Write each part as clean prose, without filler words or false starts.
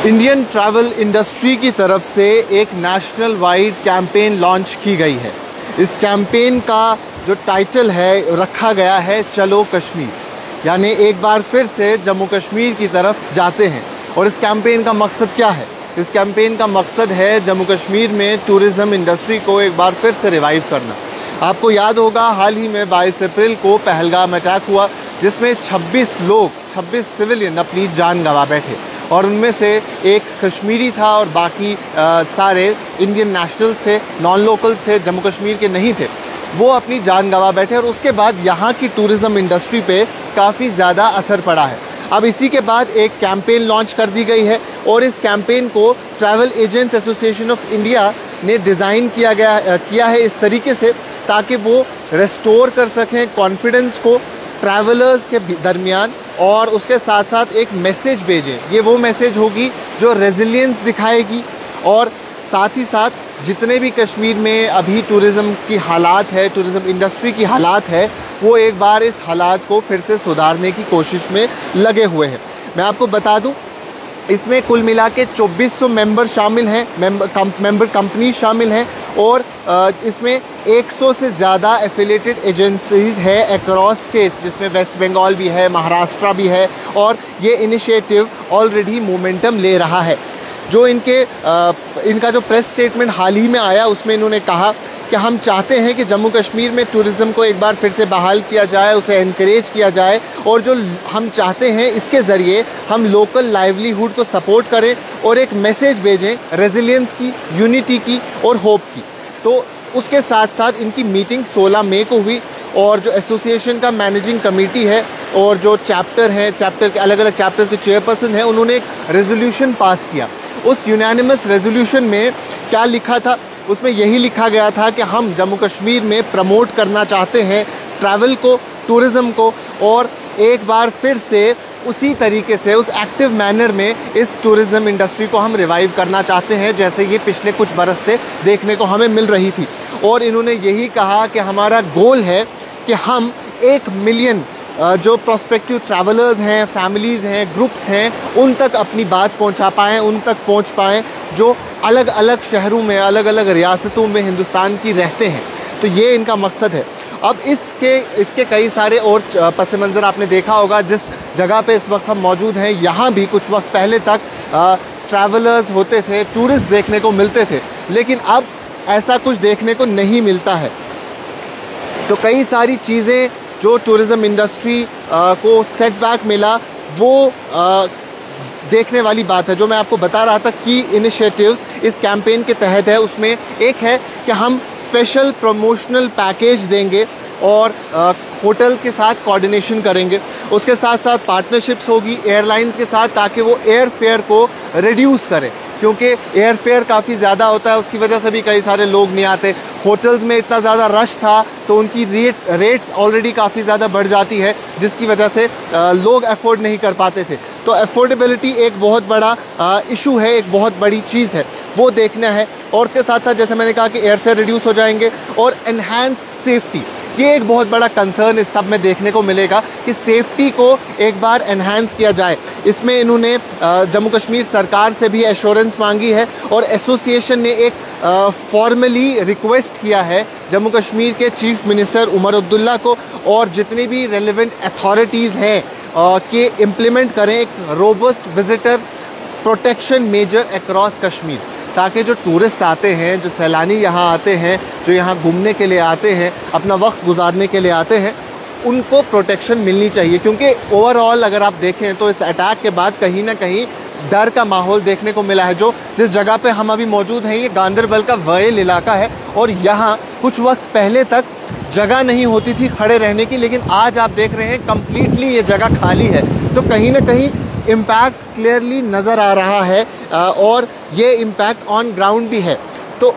Indian travel industry की तरफ से एक नेशनल वाइड कैंपेन लॉन्च की गई है। इस कैंपेन का जो टाइटल है रखा गया है चलो कश्मीर, यानी एक बार फिर से जम्मू कश्मीर की तरफ जाते हैं। और इस कैंपेन का मकसद क्या है? इस कैंपेन का मकसद है जम्मू कश्मीर में टूरिज़्म इंडस्ट्री को एक बार फिर से रिवाइव करना। आपको याद होगा हाल ही में 22 अप्रैल को पहलगाम अटैक हुआ, जिसमें 26 सिविलियन अपनी जान गंवा बैठे और उनमें से एक कश्मीरी था और बाकी सारे इंडियन नेशनल्स थे, नॉन लोकल्स थे, जम्मू कश्मीर के नहीं थे। वो अपनी जान गंवा बैठे और उसके बाद यहाँ की टूरिज़्म इंडस्ट्री पे काफ़ी ज़्यादा असर पड़ा है। अब इसी के बाद एक कैंपेन लॉन्च कर दी गई है और इस कैंपेन को travel agents association of India ने डिज़ाइन किया है इस तरीके से ताकि वो रेस्टोर कर सकें कॉन्फिडेंस को ट्रैवलर्स के दरमियान और उसके साथ साथ एक मैसेज भेजें। ये वो मैसेज होगी जो रेजिलियंस दिखाएगी और साथ ही साथ जितने भी कश्मीर में अभी टूरिज़्म की हालात है, टूरिज़्म इंडस्ट्री की हालात है, वो एक बार इस हालात को फिर से सुधारने की कोशिश में लगे हुए हैं। मैं आपको बता दूं, इसमें कुल मिला के 2400 मेंबर शामिल हैं, मेंबर कंपनी शामिल हैं और इसमें 100 से ज़्यादा एफिलिएटेड एजेंसीज है अक्रॉस स्टेट्स, जिसमें वेस्ट बंगाल भी है, महाराष्ट्र भी है और ये इनिशिएटिव ऑलरेडी मोमेंटम ले रहा है। जो इनका जो प्रेस स्टेटमेंट हाल ही में आया उसमें इन्होंने कहा कि हम चाहते हैं कि जम्मू कश्मीर में टूरिज़्म को एक बार फिर से बहाल किया जाए, उसे एनकरेज किया जाए और जो हम चाहते हैं इसके ज़रिए हम लोकल लाइवलीहुड को सपोर्ट करें और एक मैसेज भेजें रेजिलियंस की, यूनिटी की और होप की। तो उसके साथ साथ इनकी मीटिंग 16 मई को हुई और जो एसोसिएशन का मैनेजिंग कमेटी है और जो चैप्टर हैं, चैप्टर के अलग अलग चैप्टर्स के चेयरपर्सन हैं, उन्होंने एक रेजोल्यूशन पास किया। उस यूनानिमस रेजोल्यूशन में क्या लिखा था? उसमें यही लिखा गया था कि हम जम्मू कश्मीर में प्रमोट करना चाहते हैं ट्रैवल को, टूरिज़्म को और एक बार फिर से उसी तरीके से उस एक्टिव मैनर में इस टूरिज़्म इंडस्ट्री को हम रिवाइव करना चाहते हैं जैसे ये पिछले कुछ बरस से देखने को हमें मिल रही थी। और इन्होंने यही कहा कि हमारा गोल है कि हम 1 मिलियन जो प्रोस्पेक्टिव ट्रैवलर्स हैं, फैमिलीज़ हैं, ग्रुप्स हैं, उन तक अपनी बात पहुंचा पाएँ, उन तक पहुंच पाएँ जो अलग अलग शहरों में, अलग अलग रियासतों में हिंदुस्तान की रहते हैं। तो ये इनका मकसद है। अब इसके कई सारे और पस मंज़र आपने देखा होगा। जिस जगह पे इस वक्त हम मौजूद हैं, यहाँ भी कुछ वक्त पहले तक ट्रैवलर्स होते थे, टूरिस्ट देखने को मिलते थे, लेकिन अब ऐसा कुछ देखने को नहीं मिलता है। तो कई सारी चीज़ें जो टूरिज़्म इंडस्ट्री को सेटबैक मिला वो देखने वाली बात है। जो मैं आपको बता रहा था कि इनिशिएटिव्स इस कैंपेन के तहत है, उसमें एक है कि हम स्पेशल प्रमोशनल पैकेज देंगे और होटल के साथ कोऑर्डिनेशन करेंगे। उसके साथ साथ पार्टनरशिप्स होगी एयरलाइंस के साथ ताकि वो एयर फेयर को रिड्यूस करें, क्योंकि एयर फेयर काफ़ी ज़्यादा होता है, उसकी वजह से भी कई सारे लोग नहीं आते। होटल्स में इतना ज़्यादा रश था तो उनकी रेट्स ऑलरेडी काफ़ी ज़्यादा बढ़ जाती है, जिसकी वजह से लोग अफोर्ड नहीं कर पाते थे। तो अफोर्डेबिलिटी एक बहुत बड़ा इशू है, एक बहुत बड़ी चीज़ है, वो देखना है। और उसके साथ साथ जैसे मैंने कहा कि एयर फेयर रिड्यूस हो जाएंगे और एनहांस सेफ्टी, ये एक बहुत बड़ा कंसर्न इस सब में देखने को मिलेगा कि सेफ्टी को एक बार एनहांस किया जाए। इसमें इन्होंने जम्मू कश्मीर सरकार से भी एश्योरेंस मांगी है और एसोसिएशन ने एक फॉर्मली रिक्वेस्ट किया है जम्मू कश्मीर के चीफ मिनिस्टर उमर अब्दुल्ला को और जितनी भी रेलिवेंट अथॉरिटीज़ हैं कि इम्प्लीमेंट करें एक robust visitor protection major across Kashmir, ताकि जो टूरिस्ट आते हैं, जो सैलानी यहाँ आते हैं, जो यहाँ घूमने के लिए आते हैं, अपना वक्त गुजारने के लिए आते हैं, उनको प्रोटेक्शन मिलनी चाहिए। क्योंकि ओवरऑल अगर आप देखें तो इस अटैक के बाद कहीं ना कहीं डर का माहौल देखने को मिला है। जिस जगह पे हम अभी मौजूद हैं ये गांदरबल का वैल इलाका है और यहाँ कुछ वक्त पहले तक जगह नहीं होती थी खड़े रहने की, लेकिन आज आप देख रहे हैं कम्प्लीटली ये जगह खाली है। तो कहीं ना कहीं इम्पैक्ट क्लियरली नज़र आ रहा है और ये इम्पैक्ट ऑन ग्राउंड भी है। तो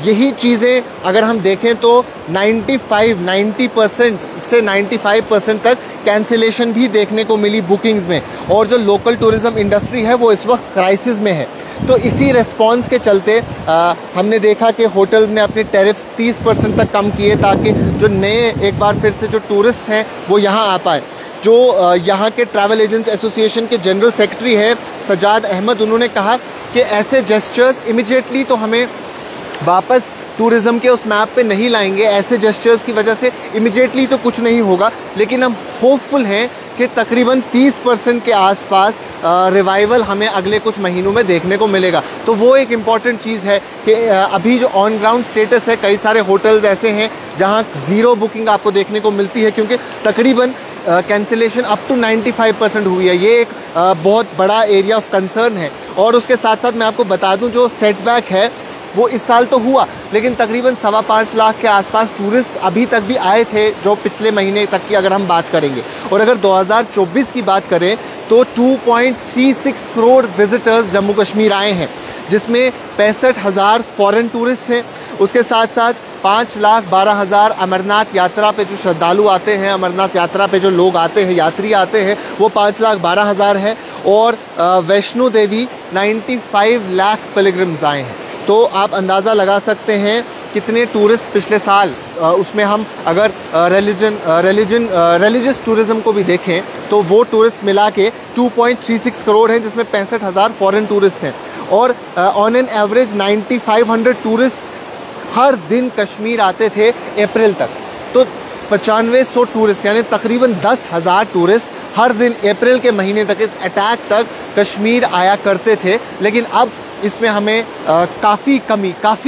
यही चीज़ें अगर हम देखें तो 90% से 95% तक कैंसिलेशन भी देखने को मिली बुकिंग्स में और जो लोकल टूरिज़्म इंडस्ट्री है वो इस वक्त क्राइसिस में है। तो इसी रेस्पॉन्स के चलते हमने देखा कि होटल्स ने अपने टैरिफ्स 30% तक कम किए ताकि जो नए एक बार फिर से जो टूरिस्ट हैं वो यहाँ आ पाए। जो यहाँ के ट्रैवल एजेंट्स एसोसिएशन के जनरल सेक्रेटरी है सजाद अहमद, उन्होंने कहा कि ऐसे जेस्चर्स इमिडिएटली तो हमें वापस टूरिज़्म के उस मैप पे नहीं लाएंगे, ऐसे जेस्चर्स की वजह से इमिडिएटली तो कुछ नहीं होगा, लेकिन हम होपफुल हैं कि तकरीबन 30% के आसपास रिवाइवल हमें अगले कुछ महीनों में देखने को मिलेगा। तो वो एक इम्पॉर्टेंट चीज़ है कि अभी जो ऑन ग्राउंड स्टेटस है, कई सारे होटल्स ऐसे हैं जहां ज़ीरो बुकिंग आपको देखने को मिलती है, क्योंकि तकरीबन कैंसिलेशन अप टू 95% हुई है। ये एक बहुत बड़ा एरिया ऑफ कंसर्न है। और उसके साथ साथ मैं आपको बता दूं, जो सेटबैक है वो इस साल तो हुआ, लेकिन तकरीबन 5.25 लाख के आसपास टूरिस्ट अभी तक भी आए थे, जो पिछले महीने तक की अगर हम बात करेंगे। और अगर 2024 की बात करें तो 2.36 करोड़ विजिटर्स जम्मू कश्मीर आए हैं, जिसमें 65,000 फॉरेन टूरिस्ट हैं। उसके साथ साथ 5,12,000 अमरनाथ यात्रा पे जो श्रद्धालु आते हैं, अमरनाथ यात्रा पे जो लोग आते हैं, यात्री आते हैं, वो 5,12,000 है। और वैष्णो देवी 95 लाख पिलग्रिम्स आए हैं। तो आप अंदाज़ा लगा सकते हैं कितने टूरिस्ट पिछले साल, उसमें हम अगर रिलीजियस टूरिज़्म को भी देखें तो वो टूरिस्ट मिला के 2.36 करोड़ हैं, जिसमें 65,000 फॉरेन टूरिस्ट हैं। और ऑन एन एवरेज 9,500 टूरिस्ट हर दिन कश्मीर आते थे अप्रैल तक। तो 9500 टूरिस्ट यानी तकरीबन 10,000 टूरिस्ट हर दिन अप्रैल के महीने तक, इस अटैक तक कश्मीर आया करते थे। लेकिन अब इसमें हमें काफ़ी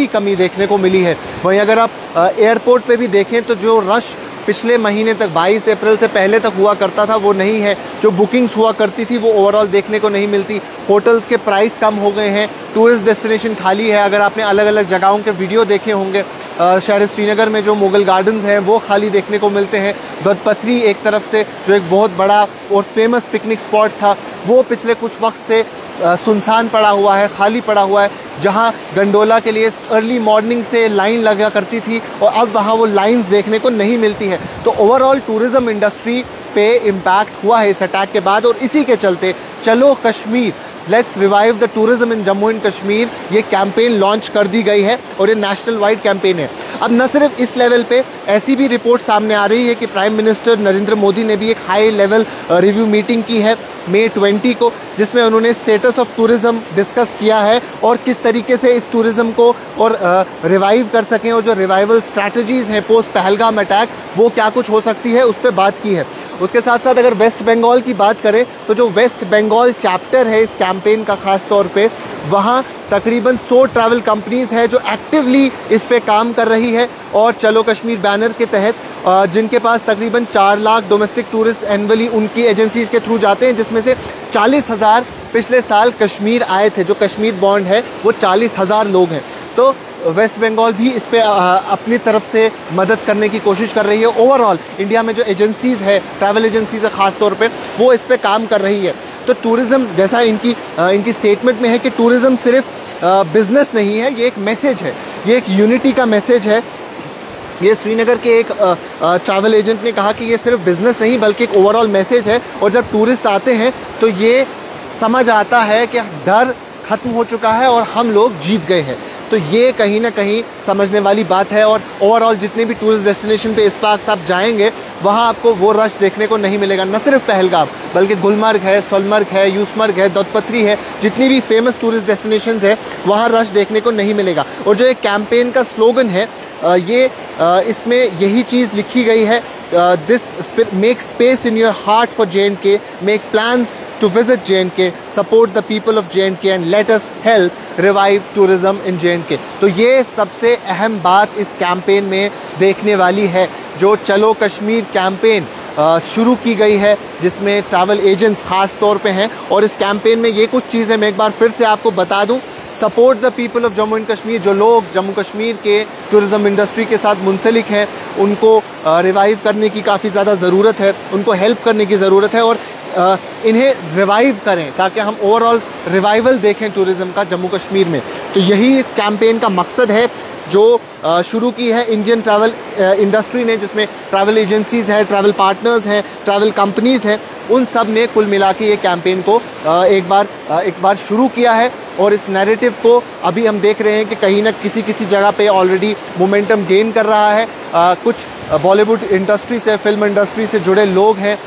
कमी देखने को मिली है। वहीं अगर आप एयरपोर्ट पे भी देखें तो जो रश पिछले महीने तक 22 अप्रैल से पहले तक हुआ करता था वो नहीं है। जो बुकिंग्स हुआ करती थी वो ओवरऑल देखने को नहीं मिलती। होटल्स के प्राइस कम हो गए हैं, टूरिस्ट डेस्टिनेशन खाली है। अगर आपने अलग अलग जगहों के वीडियो देखे होंगे, शहर श्रीनगर में जो मुगल गार्डन्स हैं वो खाली देखने को मिलते हैं। दत्तपथरी एक तरफ से जो एक बहुत बड़ा और फेमस पिकनिक स्पॉट था, वो पिछले कुछ वक्त से सुनसान पड़ा हुआ है, खाली पड़ा हुआ है। जहां गंडोला के लिए अर्ली मॉर्निंग से लाइन लगा करती थी और अब वहां वो लाइंस देखने को नहीं मिलती है। तो ओवरऑल टूरिज़्म इंडस्ट्री पे इम्पैक्ट हुआ है इस अटैक के बाद। और इसी के चलते चलो Kashmir, let's revive the tourism in Jammu and Kashmir, ये कैंपेन लॉन्च कर दी गई है और ये नेशनल वाइड कैंपेन है। अब न सिर्फ इस लेवल पे, ऐसी भी रिपोर्ट सामने आ रही है कि प्राइम मिनिस्टर नरेंद्र मोदी ने भी एक हाई लेवल रिव्यू मीटिंग की है मई 20 को, जिसमें उन्होंने स्टेटस ऑफ टूरिज्म डिस्कस किया है और किस तरीके से इस टूरिज्म को और रिवाइव कर सकें, और जो रिवाइवल स्ट्रैटेजीज हैं पोस्ट पहलगाम अटैक वो क्या कुछ हो सकती है, उस पर बात की है। उसके साथ साथ अगर वेस्ट बंगाल की बात करें तो जो वेस्ट बंगाल चैप्टर है इस कैंपेन का, ख़ास तौर पे वहाँ तकरीबन 100 ट्रैवल कंपनीज़ है जो एक्टिवली इस पे काम कर रही है। और चलो कश्मीर बैनर के तहत जिनके पास तकरीबन 4 लाख डोमेस्टिक टूरिस्ट एनुअली उनकी एजेंसीज़ के थ्रू जाते हैं, जिसमें से 40,000 पिछले साल कश्मीर आए थे। जो कश्मीर बॉन्ड है वो 40,000 लोग हैं। तो वेस्ट बंगाल भी इस पे अपनी तरफ से मदद करने की कोशिश कर रही है। ओवरऑल इंडिया में जो एजेंसीज़ है, ट्रैवल एजेंसीज़ है ख़ास तौर पे, वो इस पे काम कर रही है। तो टूरिज़्म, जैसा इनकी स्टेटमेंट में है कि टूरिज़्म सिर्फ बिज़नेस नहीं है, ये एक मैसेज है, ये एक यूनिटी का मैसेज है। ये श्रीनगर के एक ट्रैवल एजेंट ने कहा कि ये सिर्फ बिज़नेस नहीं बल्कि एक ओवरऑल मैसेज है। और जब टूरिस्ट आते हैं तो ये समझ आता है कि डर ख़त्म हो चुका है और हम लोग जीत गए हैं। तो ये कहीं ना कहीं समझने वाली बात है। और ओवरऑल जितने भी टूरिस्ट डेस्टिनेशन पे इस वक्त आप जाएंगे वहाँ आपको वो रश देखने को नहीं मिलेगा। न सिर्फ पहलगाम बल्कि गुलमर्ग है, सोलमर्ग है, यूसमर्ग है, दत्तपथरी है, जितनी भी फेमस टूरिस्ट डेस्टिनेशंस है वहाँ रश देखने को नहीं मिलेगा। और जो एक कैंपेन का स्लोगन है, ये इसमें यही चीज़ लिखी गई है, this make space in your heart for JNK, make plans to visit JNK, support the people of JNK and let us help revive tourism in JNK। तो ये सबसे अहम बात इस कैंपेन में देखने वाली है। जो चलो कश्मीर कैंपेन शुरू की गई है, जिसमें ट्रैवल एजेंट्स ख़ास तौर पे हैं। और इस कैंपेन में ये कुछ चीज़ें मैं एक बार फिर से आपको बता दूं। Support the people of Jammu and Kashmir, जो लोग जम्मू कश्मीर के टूरिज़्म इंडस्ट्री के साथ मुंसलिक हैं उनको रिवाइव करने की काफ़ी ज़्यादा ज़रूरत है, उनको हेल्प करने की ज़रूरत है। और इन्हें रिवाइव करें ताकि हम ओवरऑल रिवाइवल देखें टूरिज़्म का जम्मू कश्मीर में। तो यही इस कैंपेन का मकसद है जो शुरू की है इंडियन ट्रैवल इंडस्ट्री ने, जिसमें ट्रैवल एजेंसीज़ हैं, ट्रैवल पार्टनर्स हैं, ट्रैवल कंपनीज़ हैं, उन सब ने कुल मिला के ये कैंपेन को एक बार शुरू किया है। और इस नैरेटिव को अभी हम देख रहे हैं कि कहीं ना किसी जगह पे ऑलरेडी मोमेंटम गेन कर रहा है। कुछ बॉलीवुड इंडस्ट्री से, फिल्म इंडस्ट्री से जुड़े लोग हैं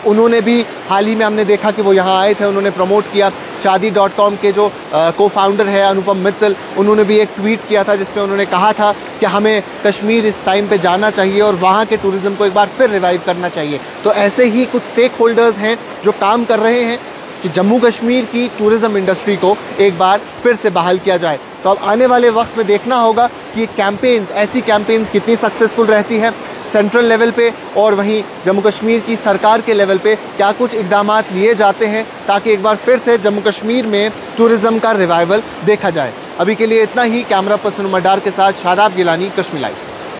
उन्होंने भी हाल ही में हमने देखा कि वो यहाँ आए थे, उन्होंने प्रमोट किया। शादी.com के जो को फाउंडर है अनुपम मित्तल, उन्होंने भी एक ट्वीट किया था जिसमें उन्होंने कहा था कि हमें कश्मीर इस टाइम पे जाना चाहिए और वहाँ के टूरिज़्म को एक बार फिर रिवाइव करना चाहिए। तो ऐसे ही कुछ स्टेक होल्डर्स हैं जो काम कर रहे हैं कि जम्मू कश्मीर की टूरिज़्म इंडस्ट्री को एक बार फिर से बहाल किया जाए। तो अब आने वाले वक्त में देखना होगा कि कैंपेन्स, ऐसी कैंपेन्स कितनी सक्सेसफुल रहती है सेंट्रल लेवल पे, और वहीं जम्मू कश्मीर की सरकार के लेवल पे क्या कुछ इक़दामात लिए जाते हैं ताकि एक बार फिर से जम्मू कश्मीर में टूरिज़्म का रिवाइवल देखा जाए। अभी के लिए इतना ही। कैमरा पर्सन उमर डार के साथ शादाब गिलानी, कश्मीर लाइव।